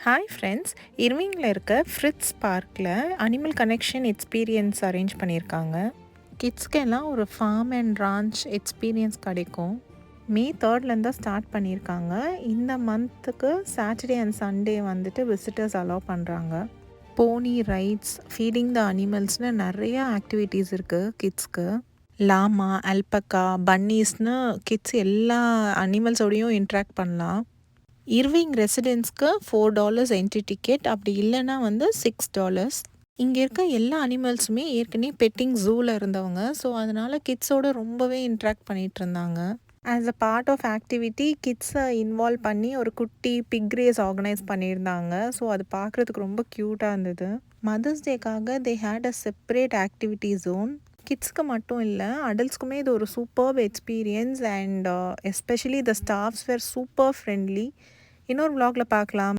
Hi friends, இர்விங்கில் இருக்க Fritz பார்க்கில் animal connection experience arrange பண்ணியிருக்காங்க. கிட்ஸ்க்கு எல்லாம் ஒரு ஃபார்ம் அண்ட் ரான்ச் எக்ஸ்பீரியன்ஸ் கிடைக்கும். மே 3லேருந்து தான் ஸ்டார்ட் பண்ணியிருக்காங்க. இந்த மந்த்துக்கு சாட்டர்டே அண்ட் சண்டே வந்துட்டு விசிட்டர்ஸ் அலோவ் பண்ணுறாங்க. போனி ரைட்ஸ், ஃபீடிங் த அனிமல்ஸ்னு நிறைய ஆக்டிவிட்டீஸ் இருக்குது கிட்ஸ்க்கு. லாமா, அல்பக்கா, பன்னீஸ்னு கிட்ஸ் எல்லா அனிமல்ஸோடையும் இன்ட்ராக்ட் பண்ணலாம். இர்விங் ரெசிடென்ஸ்க்கு $4 என்ட்ரி டிக்கெட், அப்படி இல்லைன்னா வந்து $6. இங்கே இருக்க எல்லா அனிமல்ஸுமே ஏற்கனவே பெட்டிங் ஜூவில் இருந்தவங்க. ஸோ அதனால் கிட்ஸோட ரொம்பவே இன்ட்ராக்ட் பண்ணிகிட்டு இருந்தாங்க. As a part of activity கிட்ஸை இன்வால்வ் பண்ணி ஒரு குட்டி பிக் ரேஸ் ஆர்கனைஸ் பண்ணியிருந்தாங்க. ஸோ அது பார்க்குறதுக்கு ரொம்ப க்யூட்டாக இருந்தது. மதர்ஸ் டேக்காக they had a separate activity zone. கிட்ஸ்க்கு மட்டும் இல்லை, அடல்ட்ஸ்க்குமே இது ஒரு superb experience and especially the staffs were super friendly. இன்னொரு vlogல பார்க்கலாம்.